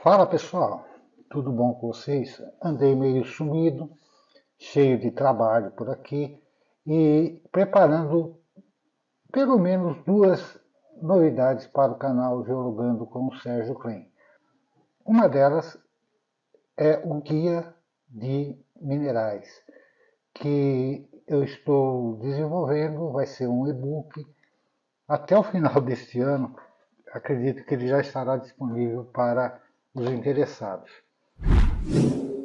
Fala pessoal, tudo bom com vocês? Andei meio sumido, cheio de trabalho por aqui e preparando pelo menos duas novidades para o canal Geologando com o Sérgio Klein. Uma delas é o guia de minerais que eu estou desenvolvendo, vai ser um e-book. Até o final deste ano, acredito que ele já estará disponível para os interessados.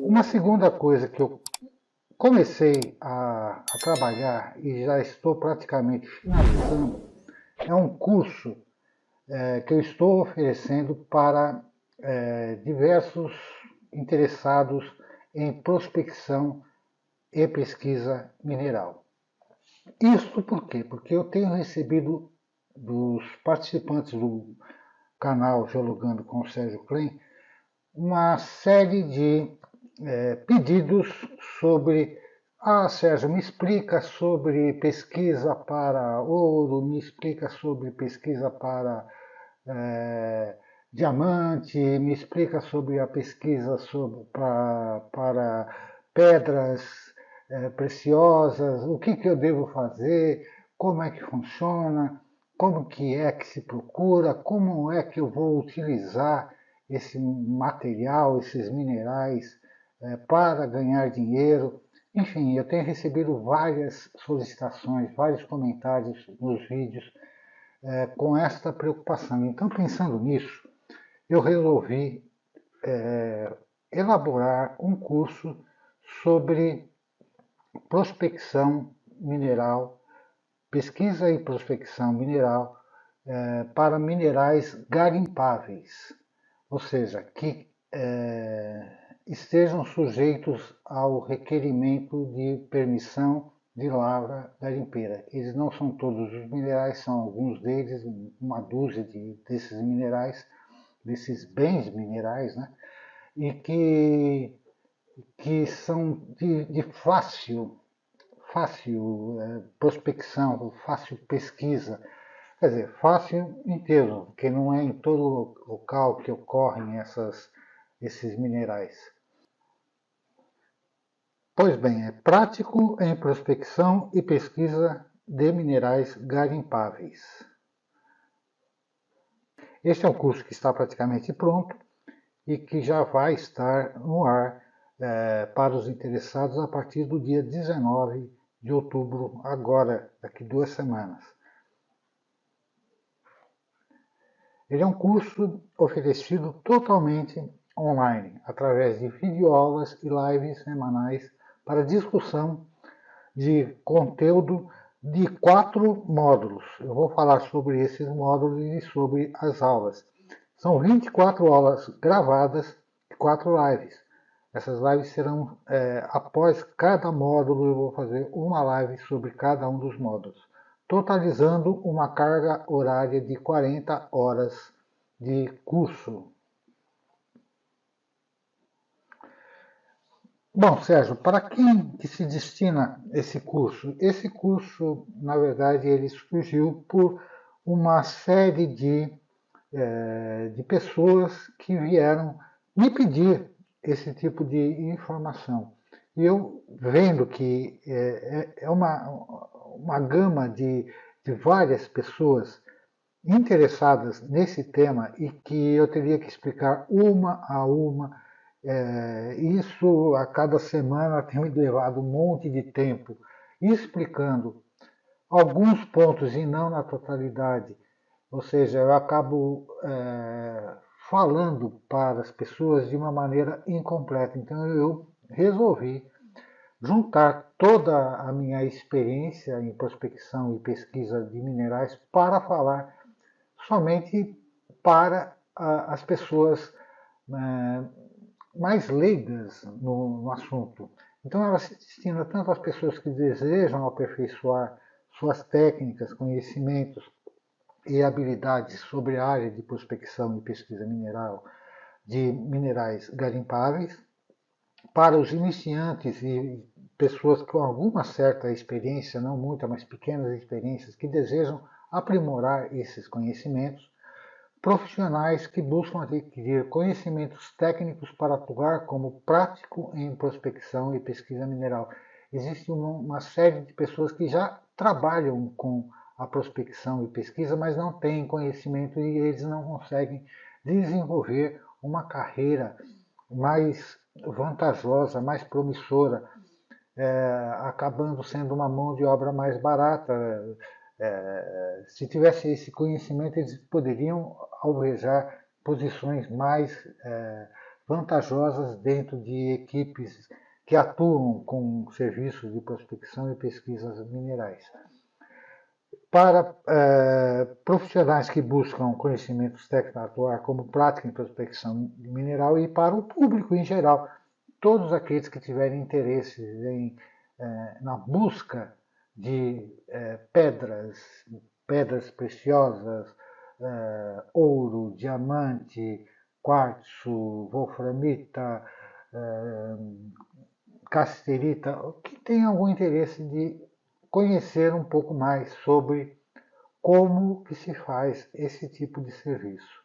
Uma segunda coisa que eu comecei a trabalhar e já estou praticamente finalizando é um curso que eu estou oferecendo para diversos interessados em prospecção e pesquisa mineral. Isso por quê? Porque eu tenho recebido dos participantes do canal Geologando com o Sérgio Klein uma série de pedidos sobre Sérgio, me explica sobre pesquisa para ouro, me explica sobre pesquisa para diamante, me explica sobre a pesquisa para pedras preciosas, o que eu devo fazer, como é que funciona, como que é que se procura, como é que eu vou utilizar esse material, esses minerais para ganhar dinheiro. Enfim, eu tenho recebido várias solicitações, vários comentários nos vídeos com esta preocupação. Então, pensando nisso, eu resolvi elaborar um curso sobre prospecção mineral, pesquisa e prospecção mineral para minerais garimpáveis, ou seja, que estejam sujeitos ao requerimento de permissão de lavra garimpeira. Eles não são todos os minerais, são alguns deles, uma dúzia desses minerais, desses bens minerais, né? E que são de fácil prospecção, fácil pesquisa. Quer dizer, fácil em termos, porque não é em todo local que ocorrem esses minerais. Pois bem, é prático em prospecção e pesquisa de minerais garimpáveis. Este é um curso que está praticamente pronto e que já vai estar no ar para os interessados a partir do dia 19 de outubro, agora, daqui 2 semanas. Ele é um curso oferecido totalmente online, através de videoaulas e lives semanais para discussão de conteúdo de 4 módulos. Eu vou falar sobre esses módulos e sobre as aulas. São 24 aulas gravadas e 4 lives. Essas lives serão, após cada módulo, eu vou fazer uma live sobre cada um dos módulos, totalizando uma carga horária de 40 horas de curso. Bom, Sérgio, para quem que se destina esse curso? Esse curso, na verdade, ele surgiu por uma série de pessoas que vieram me pedir esse tipo de informação. E eu vendo que é uma gama de várias pessoas interessadas nesse tema e que eu teria que explicar uma a uma. Isso a cada semana tem me levado um monte de tempo explicando alguns pontos e não na totalidade. Ou seja, eu acabo falando para as pessoas de uma maneira incompleta. Então eu resolvi juntar toda a minha experiência em prospecção e pesquisa de minerais para falar somente para as pessoas mais leigas no assunto. Então ela se destina tanto às pessoas que desejam aperfeiçoar suas técnicas, conhecimentos e habilidades sobre a área de prospecção e pesquisa mineral de minerais garimpáveis, para os iniciantes e pessoas com alguma certa experiência, não muita, mas pequenas experiências, que desejam aprimorar esses conhecimentos, profissionais que buscam adquirir conhecimentos técnicos para atuar como prático em prospecção e pesquisa mineral. Existe uma série de pessoas que já trabalham com a prospecção e pesquisa, mas não têm conhecimento e eles não conseguem desenvolver uma carreira mais vantajosa, mais promissora, acabando sendo uma mão de obra mais barata. Se tivesse esse conhecimento, eles poderiam alvejar posições mais vantajosas dentro de equipes que atuam com serviços de prospecção e pesquisas minerais. Para profissionais que buscam conhecimentos técnicos atuar como prática em prospecção mineral e para o público em geral, todos aqueles que tiverem interesse na busca de pedras preciosas, ouro, diamante, quartzo, wolframita, casterita, que tenham algum interesse de conhecer um pouco mais sobre como que se faz esse tipo de serviço.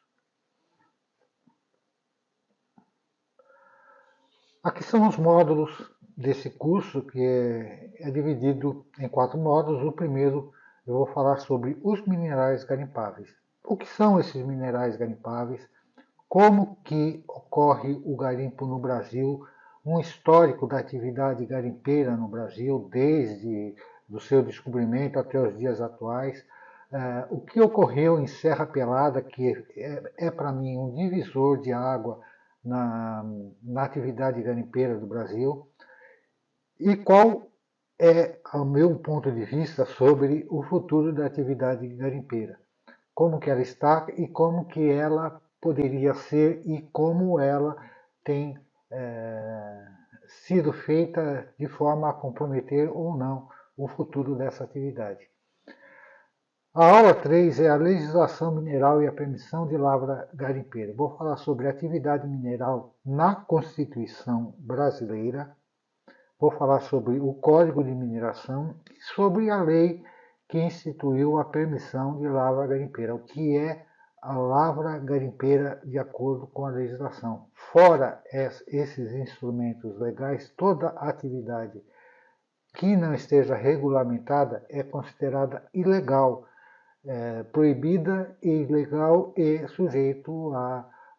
Aqui são os módulos desse curso, que é dividido em 4 módulos. O primeiro eu vou falar sobre os minerais garimpáveis. O que são esses minerais garimpáveis? Como que ocorre o garimpo no Brasil? Um histórico da atividade garimpeira no Brasil, desde o seu descobrimento até os dias atuais. O que ocorreu em Serra Pelada, que é para mim um divisor de água na atividade garimpeira do Brasil, e qual é o meu ponto de vista sobre o futuro da atividade garimpeira, como que ela está e como que ela poderia ser e como ela tem sido feita de forma a comprometer ou não o futuro dessa atividade. A aula 3 é a legislação mineral e a permissão de lavra garimpeira. Vou falar sobre a atividade mineral na Constituição Brasileira, vou falar sobre o Código de Mineração e sobre a lei que instituiu a permissão de lavra garimpeira, o que é a lavra garimpeira de acordo com a legislação. Fora esses instrumentos legais, toda atividade que não esteja regulamentada é considerada ilegal, proibida e ilegal e sujeito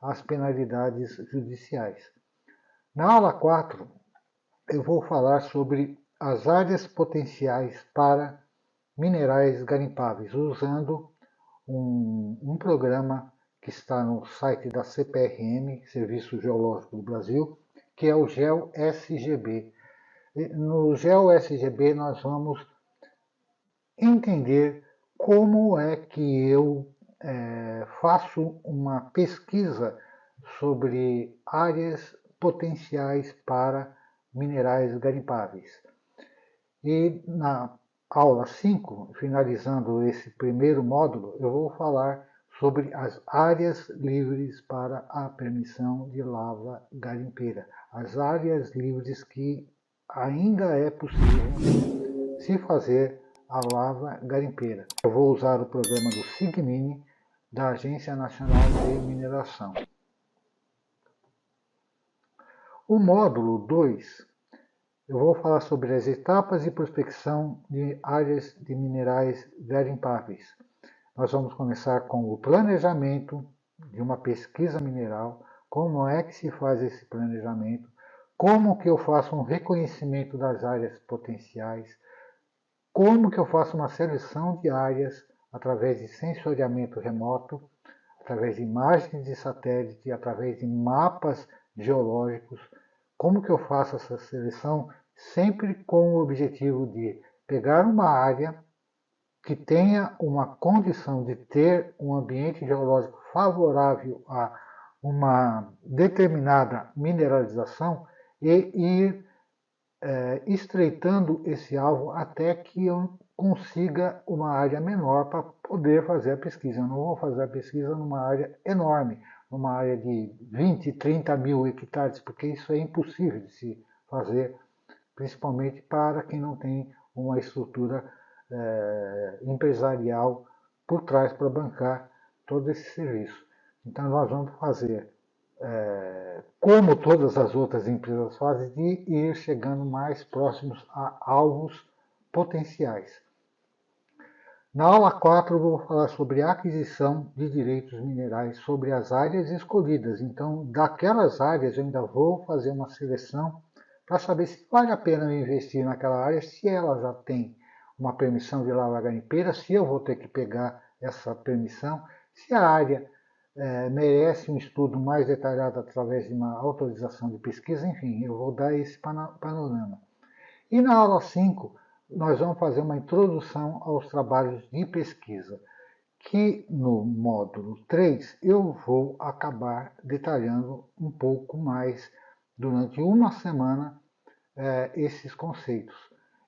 às penalidades judiciais. Na aula 4, eu vou falar sobre as áreas potenciais para minerais garimpáveis, usando um programa que está no site da CPRM, Serviço Geológico do Brasil, que é o GeoSGB. No GeoSGB nós vamos entender como é que eu faço uma pesquisa sobre áreas potenciais para minerais garimpáveis. E na aula 5, finalizando esse primeiro módulo, eu vou falar sobre as áreas livres para a permissão de lavra garimpeira. As áreas livres que ainda é possível se fazer a lavra garimpeira. Eu vou usar o programa do SIGMINE, da Agência Nacional de Mineração. O módulo 2, eu vou falar sobre as etapas de prospecção de áreas de minerais garimpáveis. Nós vamos começar com o planejamento de uma pesquisa mineral, como é que se faz esse planejamento, como que eu faço um reconhecimento das áreas potenciais, como que eu faço uma seleção de áreas através de sensoriamento remoto, através de imagens de satélite, através de mapas geológicos, como que eu faço essa seleção sempre com o objetivo de pegar uma área que tenha uma condição de ter um ambiente geológico favorável a uma determinada mineralização e ir estreitando esse alvo até que eu consiga uma área menor para poder fazer a pesquisa. Eu não vou fazer a pesquisa numa área enorme, numa área de 20, 30 mil hectares, porque isso é impossível de se fazer, principalmente para quem não tem uma estrutura empresarial por trás para bancar todo esse serviço. Então nós vamos fazer, como todas as outras empresas fazem, de ir chegando mais próximos a alvos potenciais. Na aula 4 eu vou falar sobre a aquisição de direitos minerais sobre as áreas escolhidas. Então, daquelas áreas eu ainda vou fazer uma seleção para saber se vale a pena eu investir naquela área, se ela já tem uma permissão de lavra garimpeira, se eu vou ter que pegar essa permissão, se a área merece um estudo mais detalhado através de uma autorização de pesquisa, enfim, eu vou dar esse panorama. E na aula 5, nós vamos fazer uma introdução aos trabalhos de pesquisa, que no módulo 3 eu vou acabar detalhando um pouco mais durante uma semana esses conceitos.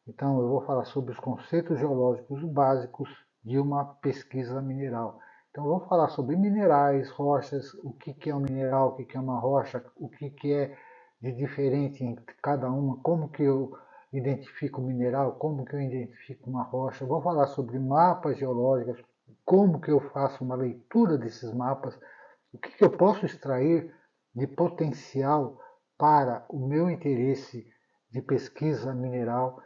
Então eu vou falar sobre os conceitos geológicos básicos de uma pesquisa mineral. Então eu vou falar sobre minerais, rochas, o que é um mineral, o que é uma rocha, o que é de diferente entre cada uma, como que eu identifico o mineral, como que eu identifico uma rocha. Eu vou falar sobre mapas geológicos, como que eu faço uma leitura desses mapas, o que eu posso extrair de potencial para o meu interesse de pesquisa mineral.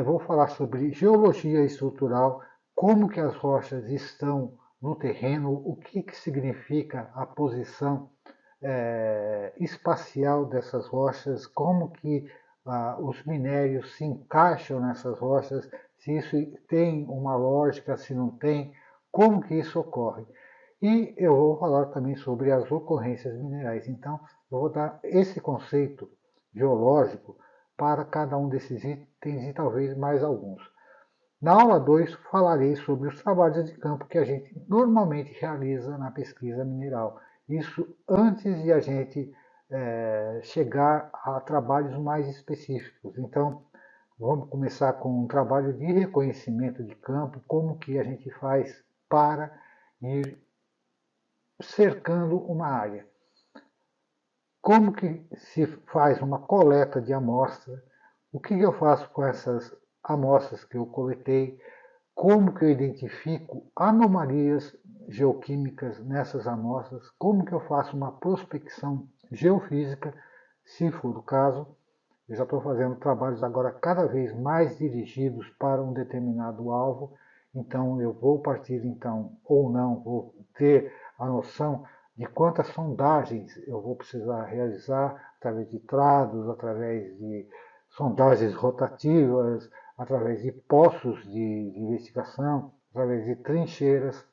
Vou falar sobre geologia estrutural, como que as rochas estão no terreno, o que significa a posição espacial dessas rochas, como que os minérios se encaixam nessas rochas, se isso tem uma lógica, se não tem, como que isso ocorre. E eu vou falar também sobre as ocorrências minerais. Então, eu vou dar esse conceito geológico para cada um desses itens e talvez mais alguns. Na aula 2, falarei sobre os trabalhos de campo que a gente normalmente realiza na pesquisa mineral. Isso antes de a gente chegar a trabalhos mais específicos. Então, vamos começar com um trabalho de reconhecimento de campo, como que a gente faz para ir cercando uma área. Como que se faz uma coleta de amostra? O que eu faço com essas amostras que eu coletei? Como que eu identifico anomalias geoquímicas nessas amostras? Como que eu faço uma prospecção geofísica, se for o caso? Eu já estou fazendo trabalhos agora cada vez mais dirigidos para um determinado alvo, então eu vou partir então ou não, vou ter a noção de quantas sondagens eu vou precisar realizar através de trados, através de sondagens rotativas, através de poços de investigação, através de trincheiras,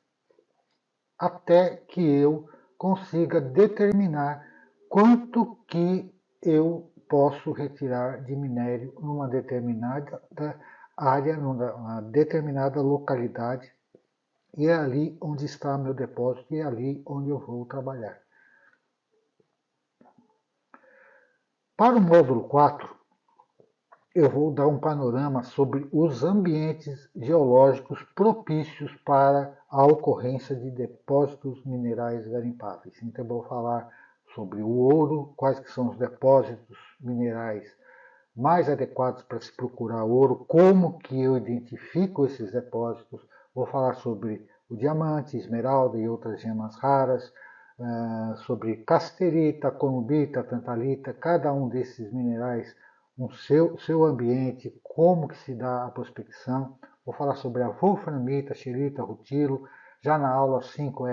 até que eu consiga determinar quanto que eu posso retirar de minério numa determinada área, numa determinada localidade, e é ali onde está meu depósito e é ali onde eu vou trabalhar. Para o módulo 4, eu vou dar um panorama sobre os ambientes geológicos propícios para a ocorrência de depósitos minerais garimpáveis. Então eu vou falar sobre o ouro, quais que são os depósitos minerais mais adequados para se procurar ouro, como que eu identifico esses depósitos. Vou falar sobre o diamante, esmeralda e outras gemas raras, sobre casterita, conubita, tantalita, cada um desses minerais, seu ambiente, como que se dá a prospecção. Vou falar sobre a wolframita, xerita, rutilo. Já na aula 5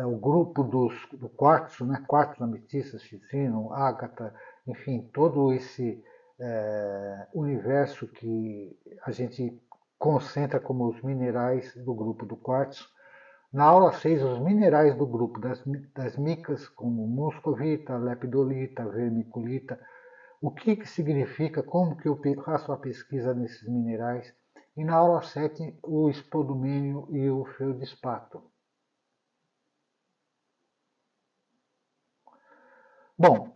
o grupo do quartzo, né? Quartzo, ametista, citrino, ágata, enfim, todo esse universo que a gente concentra como os minerais do grupo do quartzo. Na aula 6, os minerais do grupo das micas, como moscovita, lepidolita, vermiculita, o que significa, como que eu faço a pesquisa nesses minerais. E na aula 7, o espodumênio e o feldespato. Bom,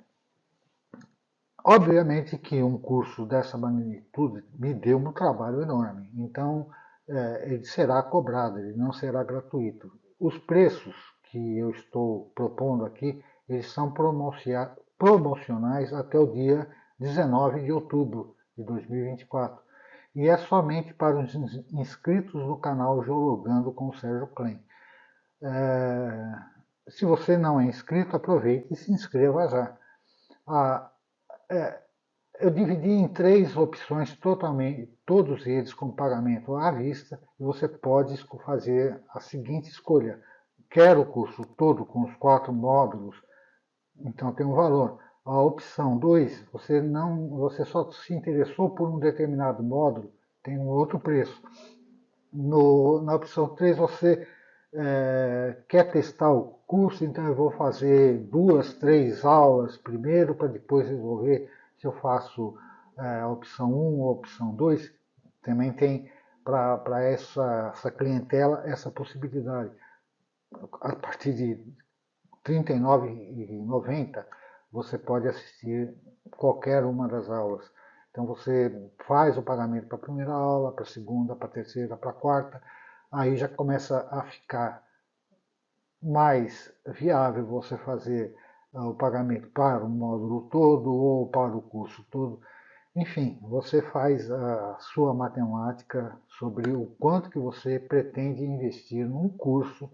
obviamente que um curso dessa magnitude me deu um trabalho enorme, então ele será cobrado, ele não será gratuito. Os preços que eu estou propondo aqui, eles são promocionais até o dia 19 de outubro de 2024. E é somente para os inscritos no canal Geologando com o Sérgio Klein. se você não é inscrito, aproveite e se inscreva já. Ah, é, eu dividi em 3 opções totalmente, todos eles com pagamento à vista, e você pode fazer a seguinte escolha. Quer o curso todo com os 4 módulos, então tem um valor. A opção 2, você só se interessou por um determinado módulo, tem um outro preço. Na opção 3, você quer testar o curso, então eu vou fazer 2, 3 aulas primeiro, para depois resolver se eu faço a opção 1 ou a opção 2. Também tem para essa clientela essa possibilidade. A partir de R$ 39,90 você pode assistir qualquer uma das aulas. Então você faz o pagamento para a primeira aula, para a segunda, para a terceira, para a quarta, aí já começa a ficar mais viável você fazer o pagamento para o módulo todo ou para o curso todo. Enfim, você faz a sua matemática sobre o quanto que você pretende investir num curso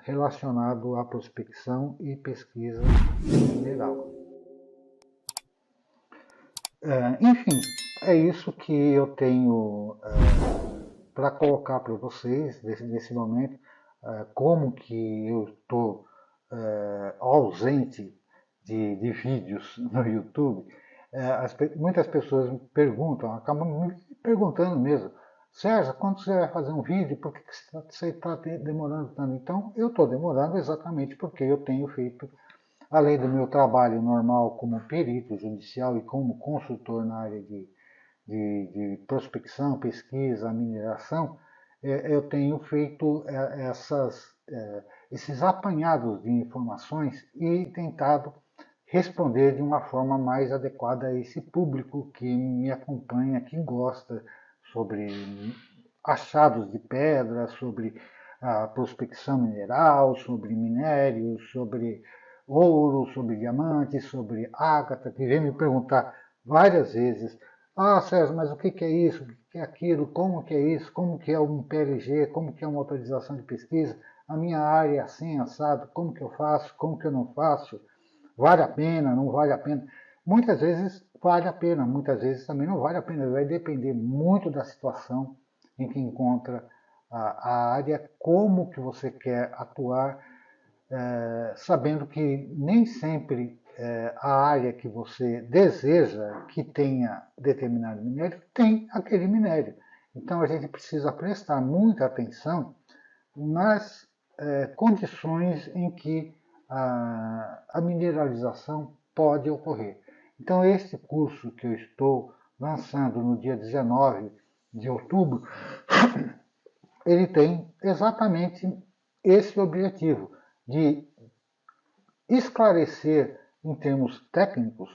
relacionado à prospecção e pesquisa mineral. Enfim, é isso que eu tenho para colocar para vocês nesse momento, como que eu estou ausente de vídeos no YouTube. Muitas pessoas me perguntam, acabam me perguntando mesmo, Sérgio, quando você vai fazer um vídeo, por que você está demorando tanto? Então, eu estou demorando exatamente porque eu tenho feito, além do meu trabalho normal como perito judicial e como consultor na área de prospecção, pesquisa, mineração, eu tenho feito esses apanhados de informações e tentado responder de uma forma mais adequada a esse público que me acompanha, que gosta sobre achados de pedra, sobre a prospecção mineral, sobre minérios, sobre ouro, sobre diamantes, sobre ágata, que vem me perguntar várias vezes: ah, Sérgio, mas o que é isso? O que é aquilo? Como que é isso? Como que é um PLG? Como que é uma autorização de pesquisa? A minha área é assim, assado, como que eu faço? Como que eu não faço? Vale a pena? Não vale a pena? Muitas vezes vale a pena, muitas vezes também não vale a pena. Vai depender muito da situação em que encontra a área, como que você quer atuar, sabendo que nem sempre a área que você deseja que tenha determinado minério tem aquele minério. Então a gente precisa prestar muita atenção nas condições em que a mineralização pode ocorrer. Então este curso que eu estou lançando no dia 19 de outubro, ele tem exatamente esse objetivo de esclarecer, em termos técnicos,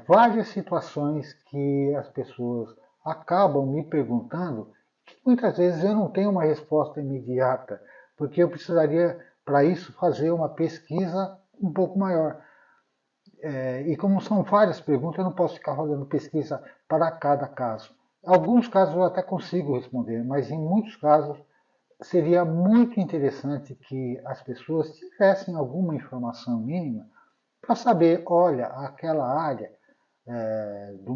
várias situações que as pessoas acabam me perguntando, que muitas vezes eu não tenho uma resposta imediata, porque eu precisaria, para isso, fazer uma pesquisa um pouco maior. E como são várias perguntas, eu não posso ficar fazendo pesquisa para cada caso. Alguns casos eu até consigo responder, mas em muitos casos seria muito interessante que as pessoas tivessem alguma informação mínima para saber, olha, aquela área do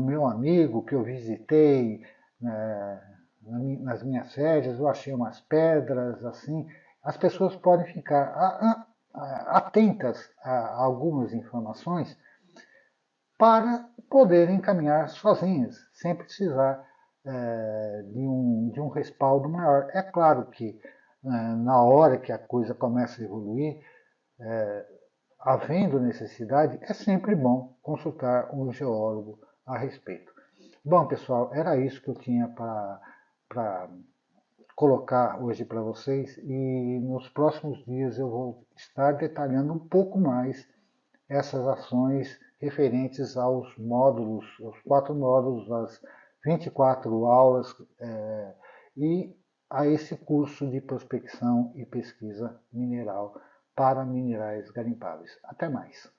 meu amigo que eu visitei nas minhas férias, eu achei umas pedras, assim. As pessoas podem ficar atentas a algumas informações para poderem caminhar sozinhas, sem precisar de um respaldo maior. É claro que na hora que a coisa começa a evoluir, havendo necessidade, é sempre bom consultar um geólogo a respeito. Bom, pessoal, era isso que eu tinha para colocar hoje para vocês e nos próximos dias eu vou estar detalhando um pouco mais essas ações referentes aos módulos, os 4 módulos, as 24 aulas e a esse curso de prospecção e pesquisa mineral para minerais garimpáveis. Até mais!